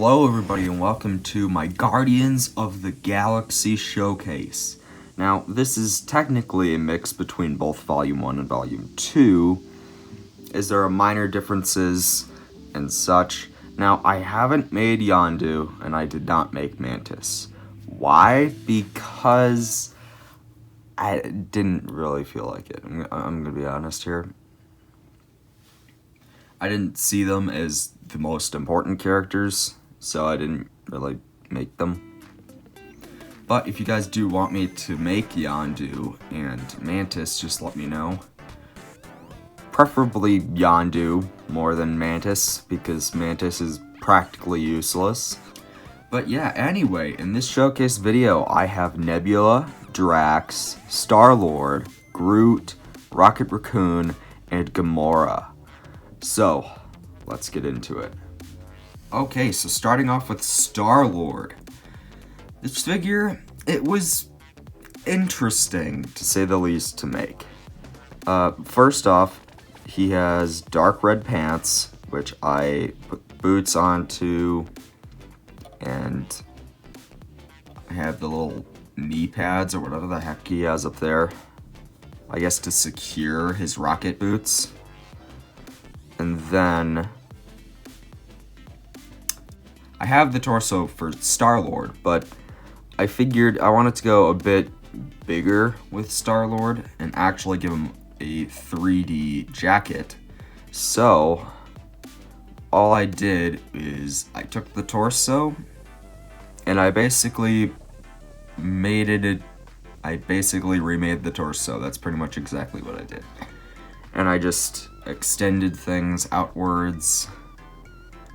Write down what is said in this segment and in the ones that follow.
Hello everybody and welcome to my Guardians of the Galaxy showcase. Now, this is technically a mix between both Volume 1 and Volume 2, as there are minor differences and such. Now, I haven't made Yondu, and I did not make Mantis. Why? Because I didn't really feel like it. I'm gonna be honest here. I didn't see them as the most important characters, so I didn't really make them. But if you guys do want me to make Yondu and Mantis, just let me know. Preferably Yondu more than Mantis, because Mantis is practically useless. But yeah, anyway, in this showcase video, I have Nebula, Drax, Star-Lord, Groot, Raccoon, and Gamora. So, let's get into it. Okay, so starting off with Star-Lord. This figure, it was interesting, to say the least, to make. First off, he has dark red pants, which I put boots onto, and I have the little knee pads, or whatever the heck he has up there, I guess to secure his rocket boots. And then I have the torso for Star-Lord, but I figured I wanted to go a bit bigger with Star-Lord and actually give him a 3D jacket. So all I did is I took the torso and I basically remade the torso. That's pretty much exactly what I did. And I just extended things outwards,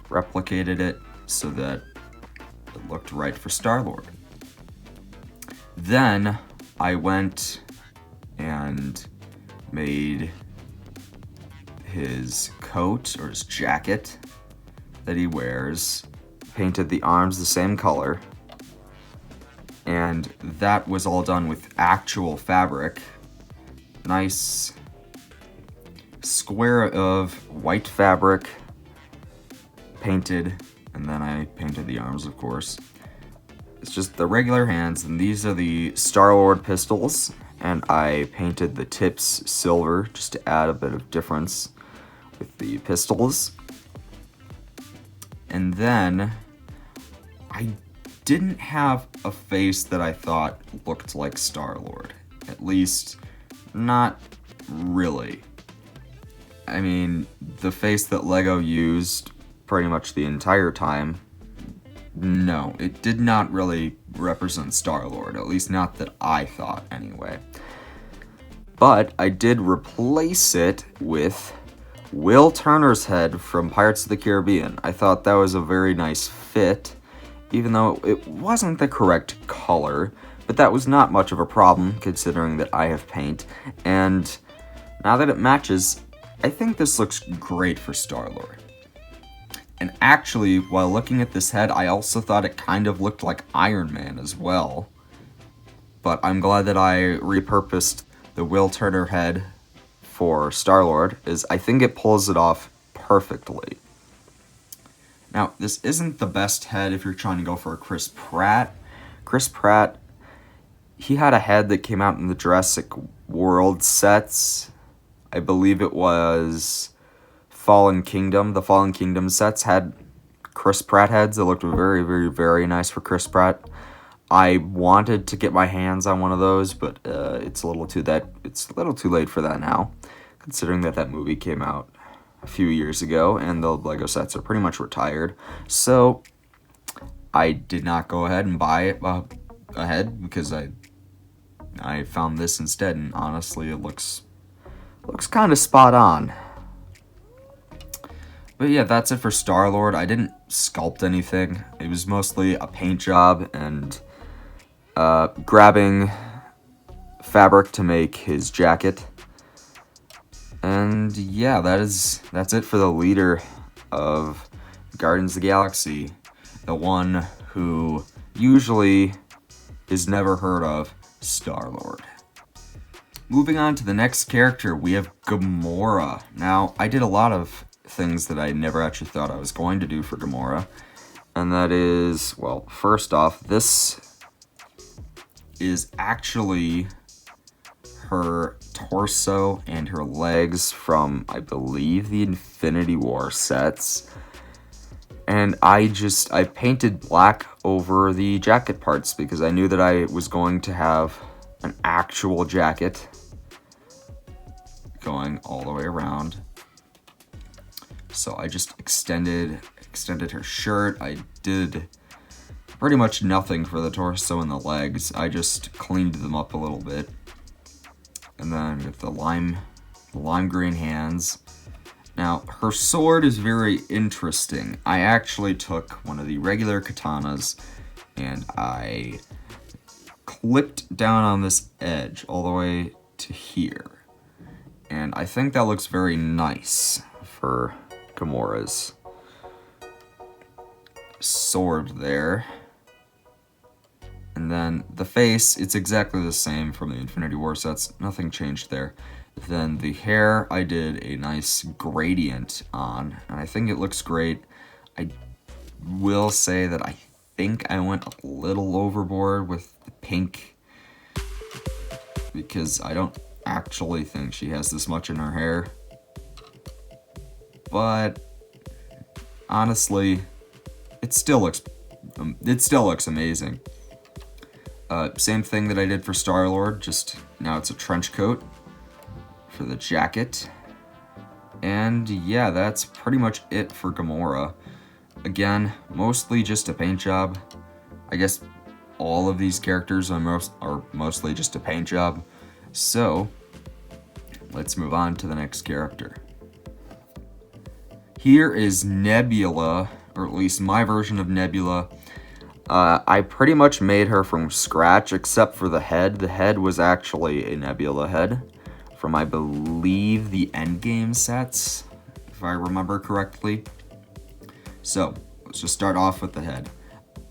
replicated it so that it looked right for Star-Lord. Then I went and made his coat, or his jacket that he wears, painted the arms the same color, and that was all done with actual fabric. Nice square of white fabric painted, and then I painted the arms, of course. It's just the regular hands, and these are the Star-Lord pistols, and I painted the tips silver just to add a bit of difference with the pistols. And then I didn't have a face that I thought looked like Star-Lord. At least, not really. I mean, the face that LEGO used pretty much the entire time, no, it did not really represent Star-Lord, at least not that I thought, anyway. But I did replace it with Will Turner's head from Pirates of the Caribbean. I thought that was a very nice fit, even though it wasn't the correct color, but that was not much of a problem, considering that I have paint, and now that it matches, I think this looks great for Star-Lord. And actually, while looking at this head, I also thought it kind of looked like Iron Man as well. But I'm glad that I repurposed the Will Turner head for Star-Lord, as I think it pulls it off perfectly. Now, this isn't the best head if you're trying to go for a Chris Pratt. Chris Pratt, he had a head that came out in the Jurassic World sets. I believe it was Fallen Kingdom. The Fallen Kingdom sets had Chris Pratt heads that looked very, very, very nice for Chris Pratt. I wanted to get my hands on one of those, but it's a little too late for that now, considering that movie came out a few years ago and the LEGO sets are pretty much retired. So I did not go ahead and buy it ahead because I found this instead, and honestly, it looks kind of spot on. But yeah, that's it for Star-Lord. I didn't sculpt anything. It was mostly a paint job and grabbing fabric to make his jacket. And yeah, that's it for the leader of Guardians of the Galaxy. The one who usually is never heard of, Star-Lord. Moving on to the next character, we have Gamora. Now, I did a lot of things that I never actually thought I was going to do for Gamora, And that is, well, first off, this is actually her torso and her legs from, I believe, the Infinity War sets. And I painted black over the jacket parts because I knew that I was going to have an actual jacket going all the way around. So I just extended her shirt. I did pretty much nothing for the torso and the legs. I just cleaned them up a little bit. And then with the lime green hands. Now, her sword is very interesting. I actually took one of the regular katanas and I clipped down on this edge all the way to here. And I think that looks very nice for Gamora's sword there. And then the face, it's exactly the same from the Infinity War sets. Nothing changed there. Then the hair, I did a nice gradient on, and I think it looks great. I will say that I think I went a little overboard with the pink, because I don't actually think she has this much in her hair. But honestly, it still looks amazing. Same thing that I did for Star-Lord, just now it's a trench coat for the jacket. And yeah, that's pretty much it for Gamora. Again, mostly just a paint job. I guess all of these characters are mostly just a paint job. So, let's move on to the next character. Here is Nebula, or at least my version of Nebula. I pretty much made her from scratch except for the head. The head was actually a Nebula head from, I believe, the Endgame sets, if I remember correctly. So, let's just start off with the head.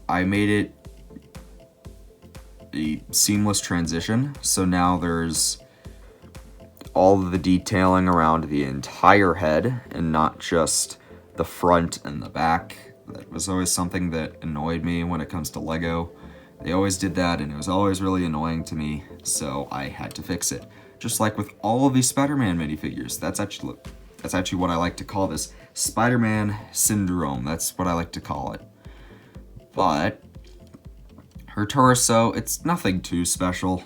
I made it a seamless transition, so now there's all of the detailing around the entire head and not just the front and the back. That was always something that annoyed me when it comes to Lego. They always did that and it was always really annoying to me, so I had to fix it. Just like with all of these Spider-Man minifigures. That's actually what I like to call this. Spider-Man syndrome. That's what I like to call it. But her torso, it's nothing too special.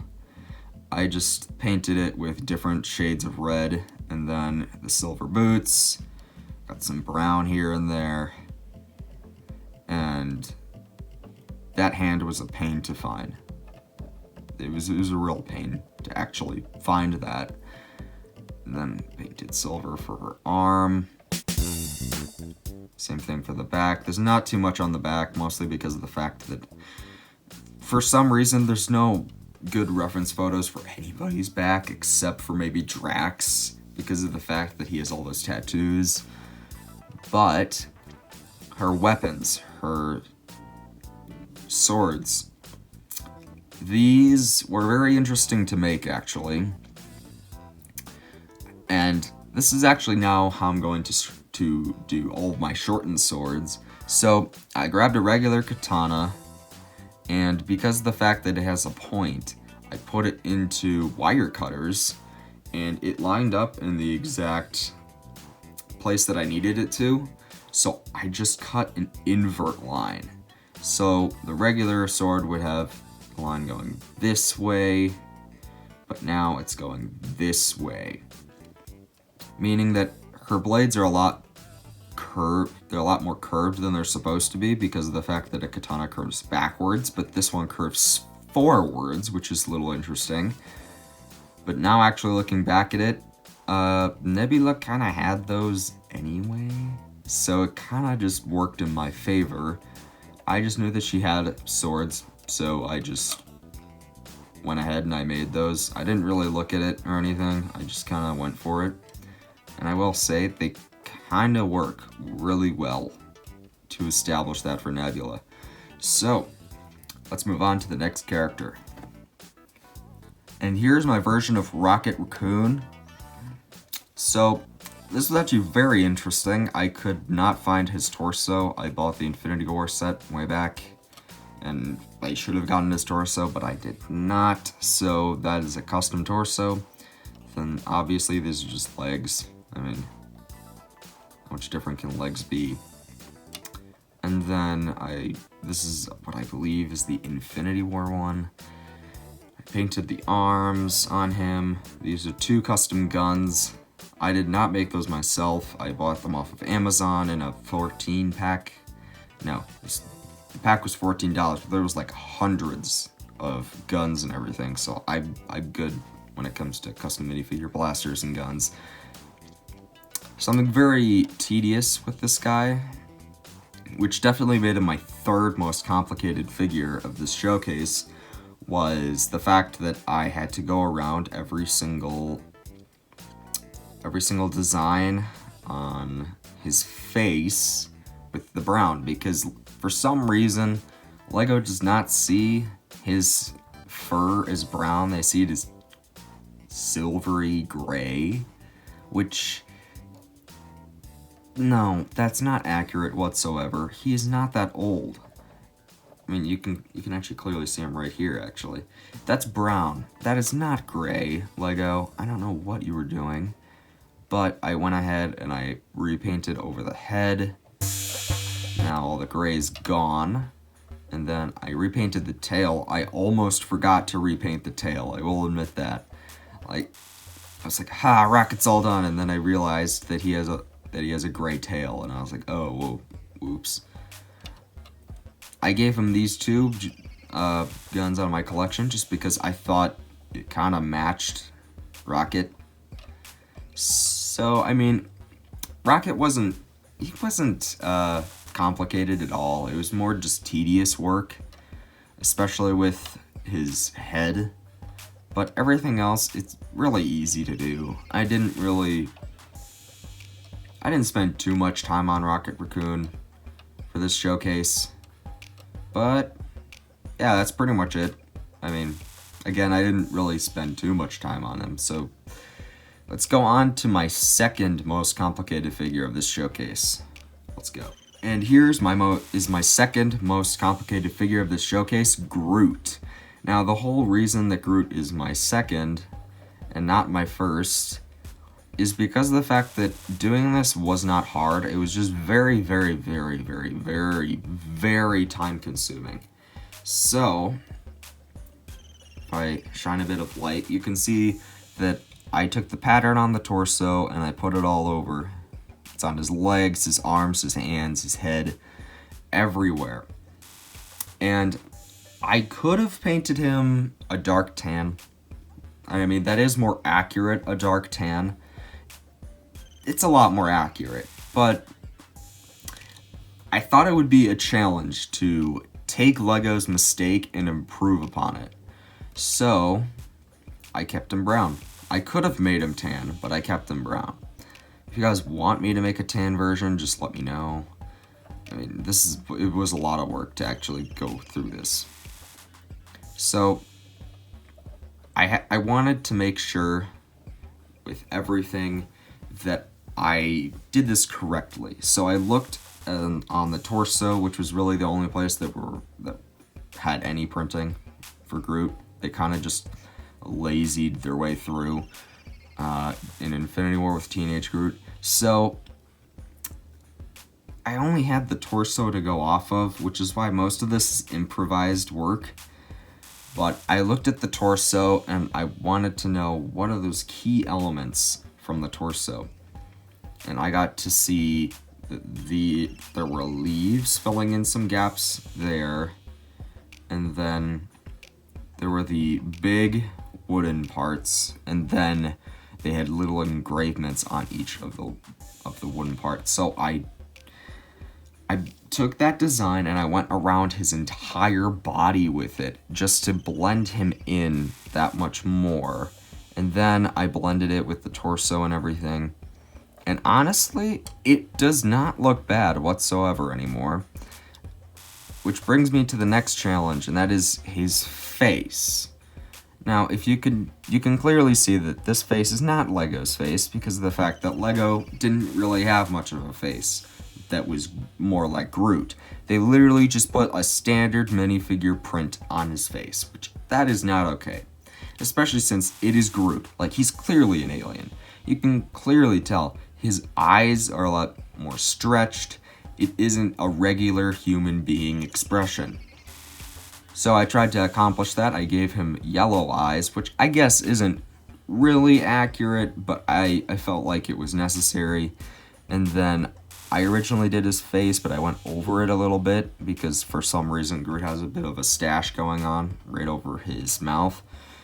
I just painted it with different shades of red, and then the silver boots, got some brown here and there, and that hand was a pain to find. It was a real pain to actually find that. And then painted silver for her arm. Same thing for the back. There's not too much on the back, mostly because of the fact that for some reason there's no good reference photos for anybody's back except for maybe Drax, because of the fact that he has all those tattoos. But her weapons, her swords, these were very interesting to make, actually. And this is actually now how I'm going to do all of my shortened swords. So I grabbed a regular katana, and because of the fact that it has a point, I put it into wire cutters, and it lined up in the exact place that I needed it to. So I just cut an invert line. So the regular sword would have a line going this way, but now it's going this way. Meaning that her blades are a lot curved. They're a lot more curved than they're supposed to be because of the fact that a katana curves backwards, but this one curves forwards, which is a little interesting. But now actually looking back at it, Nebula kind of had those anyway, so it kind of just worked in my favor. I just knew that she had swords, so I just went ahead and I made those. I didn't really look at it or anything, I just kind of went for it. And I will say, they kind of work really well to establish that for Nebula. So, let's move on to the next character. And here's my version of Raccoon. So, this was actually very interesting. I could not find his torso. I bought the Infinity War set way back, and I should have gotten his torso, but I did not. So that is a custom torso. Then obviously these are just legs. I mean, how much different can legs be? And then this is what I believe is the Infinity War one. I painted the arms on him. These are 2 custom guns. I did not make those myself. I bought them off of Amazon in a 14 pack. No, the pack was $14, but there was like hundreds of guns and everything, so I'm good when it comes to custom minifigure blasters and guns. Something very tedious with this guy, which definitely made him my 3rd most complicated figure of this showcase, was the fact that I had to go around every single design on his face with the brown, because for some reason LEGO does not see his fur as brown. They see it as silvery gray, which, no, that's not accurate whatsoever. He is not that old. I mean, you can actually clearly see him right here, actually. That's brown. That is not gray, LEGO. I don't know what you were doing, but I went ahead and I repainted over the head. Now all the gray's gone. And then I repainted the tail. I almost forgot to repaint the tail, I will admit that. Like, I was like, ha, Rocket's all done, and then I realized that he has a gray tail, and I was like, oh, whoa, whoops. I gave him these 2 guns out of my collection just because I thought it kind of matched Rocket. So, I mean, Rocket wasn't complicated at all. It was more just tedious work, especially with his head. But everything else, it's really easy to do. I didn't spend too much time on Rocket Raccoon for this showcase. But, yeah, that's pretty much it. I mean, again, I didn't really spend too much time on him, so let's go on to my 2nd most complicated figure of this showcase. Let's go. And here's my 2nd most complicated figure of this showcase, Groot. Now, the whole reason that Groot is my 2nd and not my 1st is because of the fact that doing this was not hard. It was just very, very, very, very, very, very time consuming. So, if I shine a bit of light, you can see that I took the pattern on the torso and I put it all over. It's on his legs, his arms, his hands, his head, everywhere. And I could have painted him a dark tan. I mean, that is more accurate, a dark tan. It's a lot more accurate, but I thought it would be a challenge to take LEGO's mistake and improve upon it. So, I kept him brown. I could have made him tan, but I kept him brown. If you guys want me to make a tan version, just let me know. I mean, it was a lot of work to actually go through this. So, I wanted to make sure with everything that I did this correctly. So I looked on the torso, which was really the only place that had any printing for Groot. They kind of just lazied their way through in Infinity War with Teenage Groot. So I only had the torso to go off of, which is why most of this is improvised work. But I looked at the torso and I wanted to know what are those key elements from the torso. And I got to see there were leaves filling in some gaps there. And then there were the big wooden parts, and then they had little engravements on each of the wooden parts. So I took that design and I went around his entire body with it just to blend him in that much more. And then I blended it with the torso and everything. And honestly, it does not look bad whatsoever anymore. Which brings me to the next challenge, and that is his face. Now, if you can clearly see that this face is not Lego's face because of the fact that Lego didn't really have much of a face that was more like Groot. They literally just put a standard minifigure print on his face, which that is not okay. Especially since it is Groot. Like, he's clearly an alien. You can clearly tell his eyes are a lot more stretched. It isn't a regular human being expression. So I tried to accomplish that. I gave him yellow eyes, which I guess isn't really accurate, but I felt like it was necessary. And then I originally did his face, but I went over it a little bit because for some reason Groot has a bit of a stash going on right over his mouth.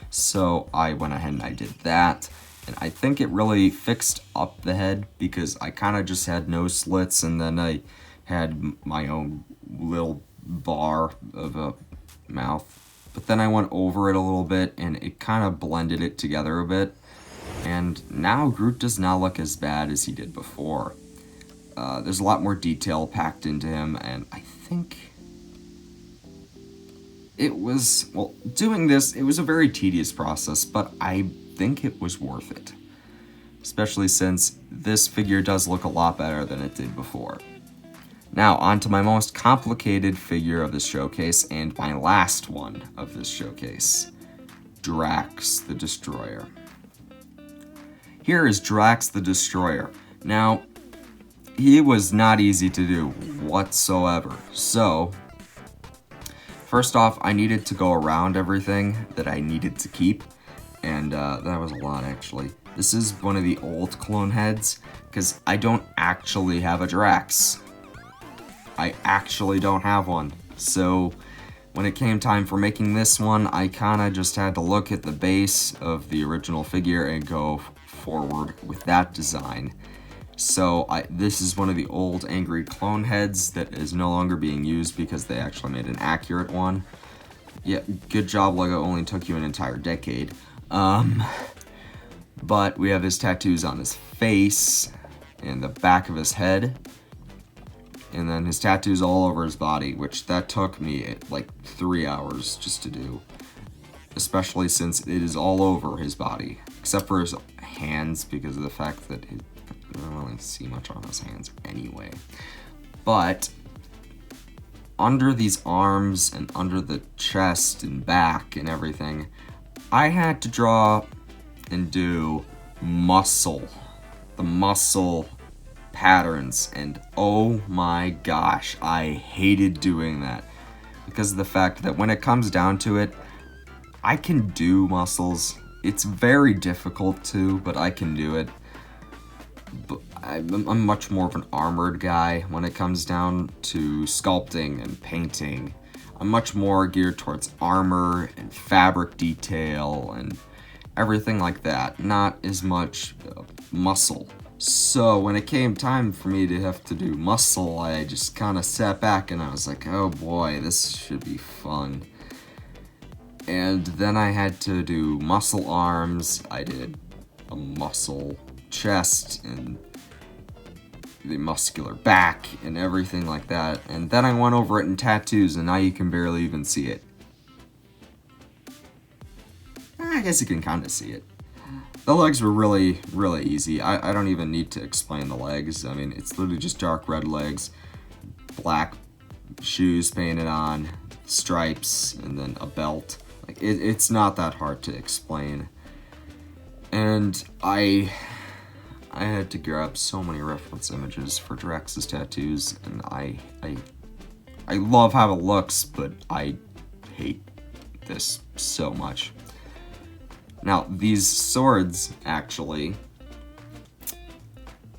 So I went ahead and I did that. And I think it really fixed up the head because I kind of just had nose slits and then I had my own little bar of a mouth. But then I went over it a little bit and it kind of blended it together a bit. And now Groot does not look as bad as he did before. There's a lot more detail packed into him, and I think it was, well, doing this, it was a very tedious process, but I think it was worth it. Especially since this figure does look a lot better than it did before. Now, on to my most complicated figure of this showcase, and my last one of this showcase. Drax the Destroyer. Here is Drax the Destroyer. Now, he was not easy to do whatsoever. So, first off, I needed to go around everything that I needed to keep. And that was a lot, actually. This is one of the old clone heads, because I don't actually have a Drax. I actually don't have one. So, when it came time for making this one, I kind of just had to look at the base of the original figure and go forward with that design. So this is one of the old angry clone heads that is no longer being used because they actually made an accurate one. Yeah, good job, Lego, only took you an entire decade. But we have his tattoos on his face and the back of his head. And then his tattoos all over his body, which that took me like 3 hours just to do. Especially since it is all over his body. Except for his hands because of the fact that I don't really see much on his hands anyway. But under these arms and under the chest and back and everything, I had to draw and do muscle. The muscle patterns, and oh my gosh, I hated doing that because of the fact that when it comes down to it, I can do muscles. It's very difficult to, but I can do it. But I'm much more of an armored guy when it comes down to sculpting and painting. I'm much more geared towards armor and fabric detail and everything like that, not as much muscle. So when it came time for me to have to do muscle, I just kind of sat back and I was like, oh boy, this should be fun. And then I had to do muscle arms, I did a muscle chest and the muscular back and everything like that. And then I went over it in tattoos and now you can barely even see it. I guess you can kind of see it. The legs were really, really easy. I don't even need to explain the legs. I mean, it's literally just dark red legs, black shoes painted on, stripes, and then a belt. Like it's not that hard to explain. And I had to grab so many reference images for Drax's tattoos, and I love how it looks, but I hate this so much. Now, these swords, actually,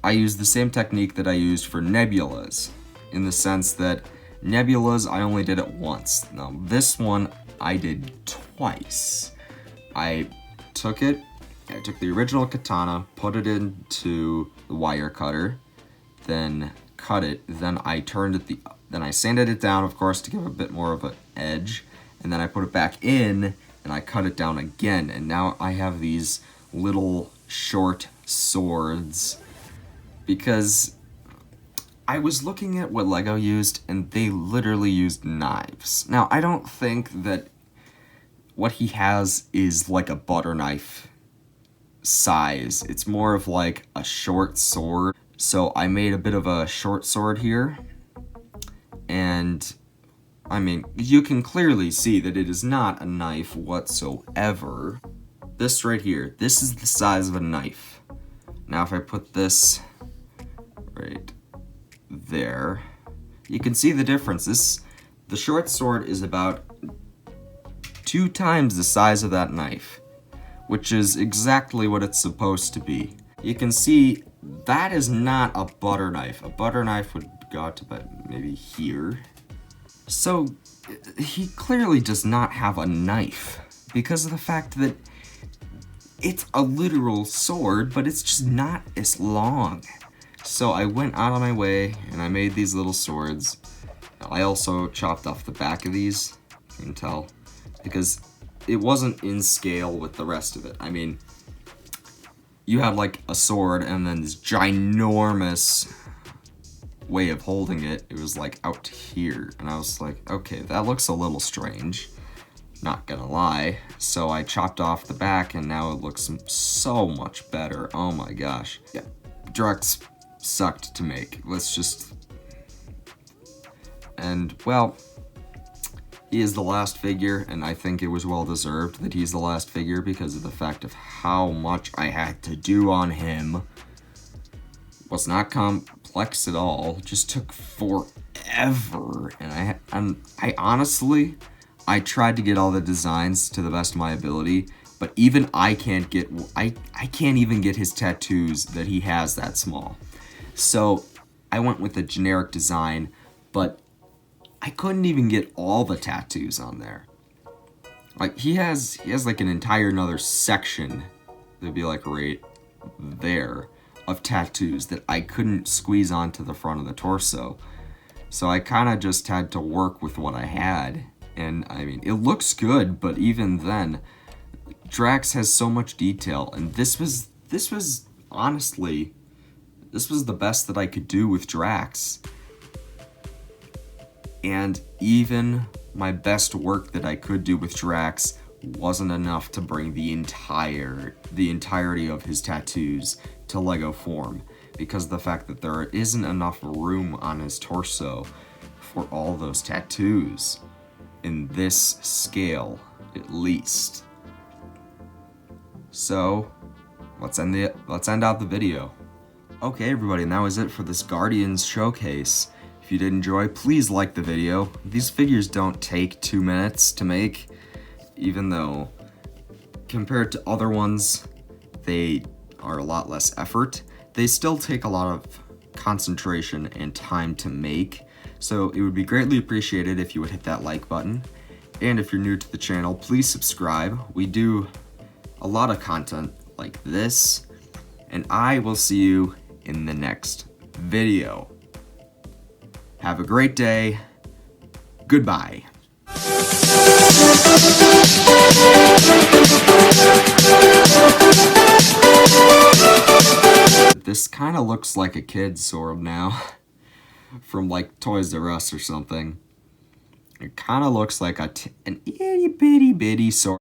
I use the same technique that I used for Nebulas, in the sense that Nebulas, I only did it once. Now, this one, I did twice. I took the original katana, put it into the wire cutter, then cut it, then I then I sanded it down, of course, to give a bit more of an edge, and then I put it back in, and I cut it down again, and now I have these little short swords, because I was looking at what Lego used, and they literally used knives. Now, I don't think that what he has is like a butter knife size. It's more of like a short sword. So I made a bit of a short sword here. And I mean, you can clearly see that it is not a knife whatsoever. This right here, this is the size of a knife. Now if I put this right there, you can see the difference. The short sword is about 2 times the size of that knife, which is exactly what it's supposed to be. You can see that is not a butter knife. A butter knife would go out to about maybe here. So he clearly does not have a knife because of the fact that it's a literal sword, but it's just not as long. So I went out of my way and I made these little swords. I also chopped off the back of these, you can tell, because it wasn't in scale with the rest of it. I mean, you had like a sword and then this ginormous way of holding it. It was like out to here, and I was like, okay, that looks a little strange, not gonna lie. So I chopped off the back and now it looks so much better. Oh my gosh. Yeah, Drax sucked to make. And well, he is the last figure, and I think it was well deserved that he's the last figure because of the fact of how much I had to do on him. Was not complex at all, just took forever, and I honestly, I tried to get all the designs to the best of my ability, but even I can't even get his tattoos that he has that small. So I went with a generic design, but I couldn't even get all the tattoos on there. Like he has like an entire another section that'd be like right there of tattoos that I couldn't squeeze onto the front of the torso. So I kind of just had to work with what I had. And I mean, it looks good, but even then, Drax has so much detail, and this was honestly, this was the best that I could do with Drax. And even my best work that I could do with Drax wasn't enough to bring the entirety of his tattoos to Lego form, because of the fact that there isn't enough room on his torso for all those tattoos in this scale, at least. So let's end out the video. Okay, everybody, and that was it for this Guardians showcase. If you did enjoy, please like the video. These figures don't take 2 minutes to make, even though compared to other ones, they are a lot less effort. They still take a lot of concentration and time to make, so it would be greatly appreciated if you would hit that like button. And if you're new to the channel, please subscribe. We do a lot of content like this, and I will see you in the next video. Have a great day. Goodbye. This kind of looks like a kid's sword now, from like Toys R Us or something. It kind of looks like an itty bitty sword.